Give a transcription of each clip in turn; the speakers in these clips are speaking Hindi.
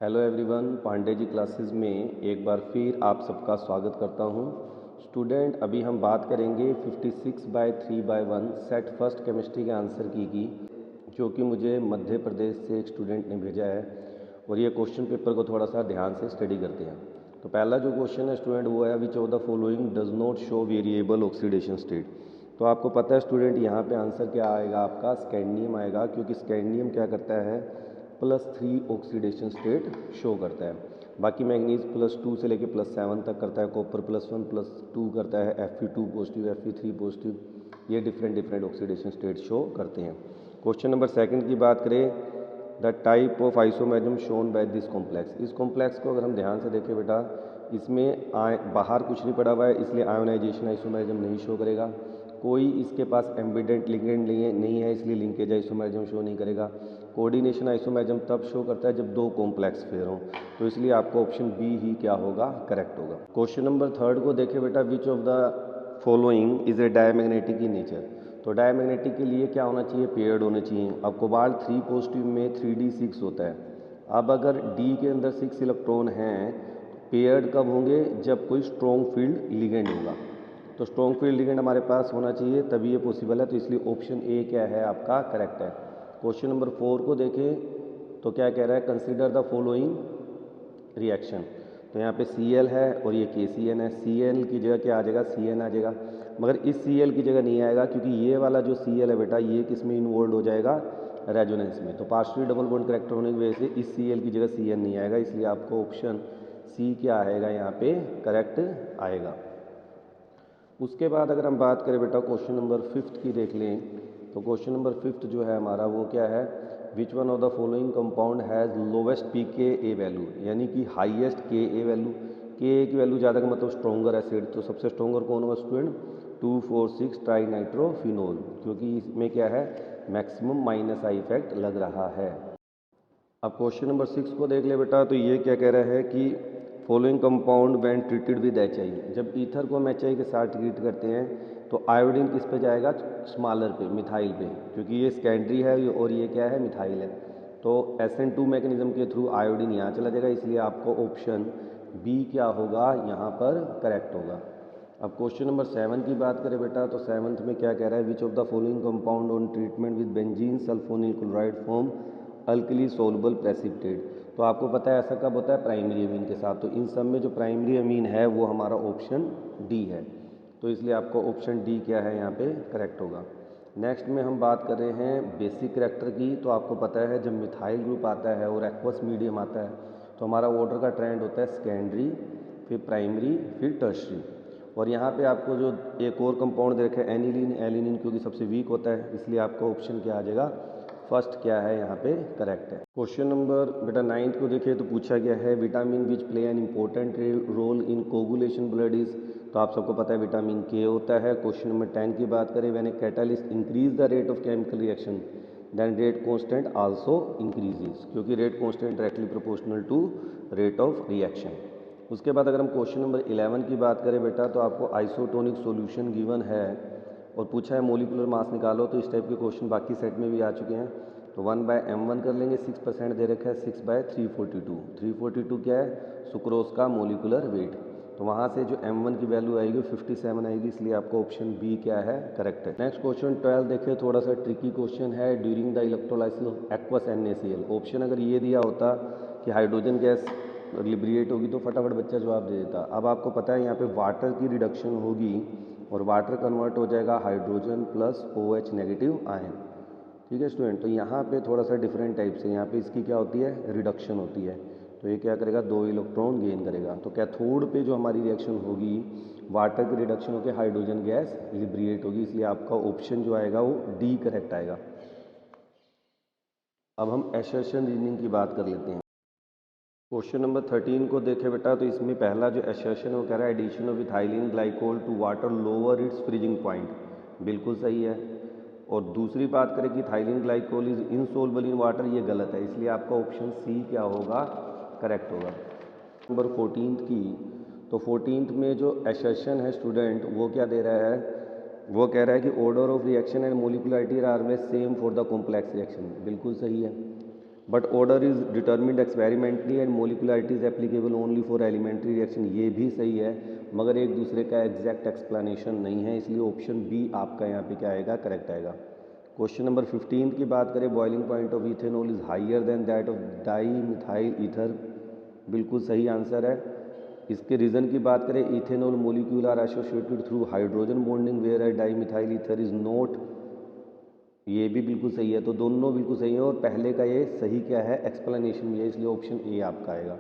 Hello everyone, Pandey ji classes में एक बार फिर आप सबका स्वागत करता हूं। स्टूडेंट, अभी हम बात करेंगे 56/3/1 सेट फर्स्ट केमिस्ट्री के आंसर की जो कि मुझे मध्य प्रदेश से एक स्टूडेंट ने भेजा है। और ये क्वेश्चन पेपर को थोड़ा सा ध्यान से स्टडी करते हैं। तो पहला जो क्वेश्चन है स्टूडेंट वो है which of the following does not show variable oxidation state. तो आपको पता है स्टूडेंट यहाँ पे आंसर क्या आएगा, आपका स्कैंडियम आएगा, क्योंकि स्कैंडियम क्या करता है +3 ऑक्सीडेशन स्टेट शो करता है। बाकी मैग्नीज +2 से लेके +7 तक करता है, कॉपर +1 +2 करता है, Fe2 पॉजिटिव Fe3 पॉजिटिव, ये डिफरेंट ऑक्सीडेशन स्टेट शो करते हैं। क्वेश्चन नंबर सेकंड की बात करें, the type of isomerism shown by this complex. इस कॉम्प्लेक्स को अगर हम ध्यान से देखें बेटा, इसमें बाहर कुछ नहीं पड़ा हुआ है, इसलिए आयोनाइजेशन आइसोमेरिज्म नहीं शो करेगा। कोई इसके पास एम्बिडेंट लिगेंड नहीं है, इसलिए लिंकेज आइसोमेरिज्म शो नहीं करेगा। कोऑर्डिनेशन आइसोमेरिज्म तब शो करता है जब दो कॉम्प्लेक्स पेयर हों, तो इसलिए आपको ऑप्शन बी ही क्या होगा, करेक्ट होगा। क्वेश्चन नंबर थर्ड को देखें बेटा, which of the following is a diamagnetic in nature. तो डायमैग्नेटिक के लिए क्या होना चाहिए, पेयर्ड होने चाहिए। अब कोबाल्ट 3 पॉजिटिव में 3d6 होता है। अब अगर डी के अंदर 6 इलेक्ट्रॉन हैं, पेयर्ड कब होंगे, जब कोई स्ट्रॉन्ग फील्ड लिगेंड होगा। तो स्ट्रॉन्ग फील्ड लिगेंड हमारे पास होना चाहिए, तभी ये पॉसिबल है, तो इसलिए ऑप्शन ए क्या है आपका, करेक्ट है। क्वेश्चन नंबर 4 को देखें तो क्या कह रहा है, कंसीडर द फॉलोइंग रिएक्शन। तो यहाँ पे Cl है और ये KCN है। Cl की जगह क्या आ जाएगा, Cn आ जाएगा, मगर इस Cl की जगह नहीं आएगा, क्योंकि ये वाला जो Cl है बेटा, ये किस में इन्वॉल्व हो जाएगा, रेजोनेंस में। तो पार्शियली डबल बॉन्ड करेक्टर होने की वजह से इस Cl की जगह Cn नहीं आएगा, इसलिए आपको ऑप्शन सी क्या आएगा यहाँ पे, करेक्ट आएगा। उसके बाद अगर हम बात करें बेटा क्वेश्चन नंबर 5 की देख लें, तो क्वेश्चन नंबर 5 जो है हमारा वो क्या है, which one of the following compound has lowest pKa value, यानी कि हाईएस्ट Ka वैल्यू। Ka की वैल्यू ज़्यादा का मतलब स्ट्रॉन्गर एसिड, तो सबसे स्ट्रॉन्गर कौन होगा स्टूडेंट, 2,4,6 ट्राईनाइट्रोफिनोल, क्योंकि इसमें क्या है, मैक्सिमम -I इफेक्ट लग रहा है। अब क्वेश्चन नंबर 6 को देख ले बेटा, तो ये क्या कह रहा है कि following compound when treated with HI। जब ईथर को हम HI के साथ ट्रीट करते हैं तो आयोडीन किस पे जाएगा, स्मॉलर पे, मिथाइल पे, क्योंकि ये सेकेंडरी है और ये क्या है, मिथाइल है। तो SN2 मैकेनिज्म के थ्रू आयोडीन यहाँ चला जाएगा, इसलिए आपको ऑप्शन बी क्या होगा यहाँ पर, करेक्ट होगा। अब क्वेश्चन नंबर 7 की बात करें बेटा, तो 7th में क्या कह रहा है, which of the following compound on treatment with benzene sulphonyl chloride form alkali soluble precipitate. तो आपको पता है ऐसा कब होता है, प्राइमरी अमीन के साथ। तो इन सब में जो प्राइमरी अमीन है वो हमारा ऑप्शन डी है, तो इसलिए आपको ऑप्शन डी क्या है यहाँ पे, करेक्ट होगा। नेक्स्ट में हम बात कर रहे हैं बेसिक करैक्टर की। तो आपको पता है जब मिथाइल ग्रुप आता है और एक्वस मीडियम आता है तो हमारा ऑर्डर का ट्रेंड होता है सेकेंडरी, फिर प्राइमरी, फिर टर्शरी। और यहाँ पे आपको जो एक और कंपाउंड दे रखा है एनिलीन, एलिनिन, क्योंकि सबसे वीक होता है, इसलिए आपका ऑप्शन क्या आ जाएगा, फर्स्ट क्या है यहाँ पे, करेक्ट है। क्वेश्चन नंबर बेटा 9 को देखिए तो पूछा गया है vitamin which play an important role in coagulation blood is. तो आप सबको पता है विटामिन के होता है। क्वेश्चन नंबर 10 की बात करें, when a catalyst increase the rate of chemical reaction then rate constant also increases, क्योंकि rate constant directly proportional to rate of reaction. उसके बाद अगर हम क्वेश्चन नंबर 11 की बात करें बेटा, तो आपको आइसोटोनिक सॉल्यूशन गिवन है और पूछा है मोलिकुलर मास निकालो। तो इस टाइप के क्वेश्चन बाकी सेट में भी आ चुके हैं। तो 1/m1 कर लेंगे, 6% दे रखा है, 6/342। 342 क्या है, सुक्रोज का मोलिकुलर वेट। तो वहाँ से जो m1 की वैल्यू आएगी 57 आएगी, इसलिए आपको ऑप्शन बी क्या है, करेक्ट है। नेक्स्ट क्वेश्चन 12 देखें, थोड़ा सा ट्रिकी क्वेश्चन है। During the electrolysis of aqueous NaCl। Option अगर ये दिया होता कि हाइड्रोजन गैस लिब्रिएट होगी तो फटाफट बच्चा जवाब दे देता। अब आपको पता है यहाँ पे वाटर की रिडक्शन होगी और वाटर कन्वर्ट हो जाएगा hydrogen plus OH negative ion. ठीक है स्टूडेंट, तो यहाँ पे थोड़ा सा डिफरेंट टाइप से यहाँ पे इसकी क्या होती है, रिडक्शन होती है। तो ये क्या करेगा, 2 इलेक्ट्रॉन गेन करेगा। तो कैथोड पे जो हमारी रिएक्शन होगी, वाटर की रिडक्शन होकर हाइड्रोजन गैस लिब्रिएट होगी, इसलिए आपका ऑप्शन जो आएगा वो डी करेक्ट आएगा। अब हम एसर्शन रीजनिंग की बात कर लेते हैं। क्वेश्चन नंबर 13 को देखें बेटा, तो इसमें पहला जो एसर्शन है वो कह रहा है addition of ethylene glycol to water lower its freezing point. बिल्कुल सही है। और दूसरी बात करें कि ethylene glycol is insoluble in water, ये गलत है, इसलिए आपका ऑप्शन सी क्या होगा, करेक्ट होगा। नंबर 14 की, तो 14 में जो एसर्शन है स्टूडेंट वो क्या दे रहा है, वो कह रहा है कि order of reaction and molecularity are always same for the complex reaction. बिल्कुल सही है। But order is determined experimentally and molecularity is applicable only for elementary reaction, ये भी सही है, मगर एक दूसरे का एग्जैक्ट एक्सप्लेनेशन नहीं है, इसलिए ऑप्शन बी आपका यहाँ पे क्या आएगा, करेक्ट आएगा। क्वेश्चन नंबर 15 की बात करें, boiling point of ethanol is higher than that of di methyl ether, बिल्कुल सही आंसर है। इसके रीज़न की बात करें, ethanol molecule are associated through hydrogen bonding whereas di methyl ether is not, ये भी बिल्कुल सही है, तो दोनों बिल्कुल सही है और पहले का ये सही क्या है, एक्सप्लेनेशन भी है, इसलिए ऑप्शन ए आपका आएगा।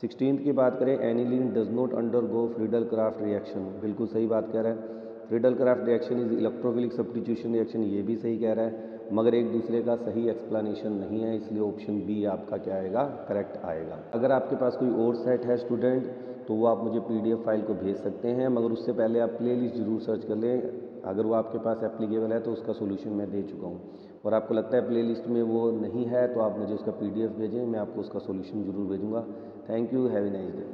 16 की बात करें, aniline does not undergo Friedel craft reaction, बिल्कुल सही बात कह रहा है। Friedel craft reaction is electrophilic substitution reaction, ये भी सही कह रहा है, मगर एक दूसरे का सही एक्सप्लेनेशन नहीं है, इसलिए ऑप्शन बी आपका क्या आएगा, करेक्ट आएगा। अगर आपके पास कोई और सेट है स्टूडेंट, तो वो आप मुझे PDF फाइल को भेज सकते हैं, मगर उससे पहले आप प्लेलिस्ट जरूर सर्च कर लें, अगर वो आपके पास एप्लीकेबल है तो उसका सोल्यूशन मैं दे चुका हूँ, और आपको लगता है प्लेलिस्ट में वो नहीं है तो आप मुझे उसका PDF भेजें, मैं आपको उसका सोल्यूशन ज़रूर भेजूँगा। Thank you, have a nice day.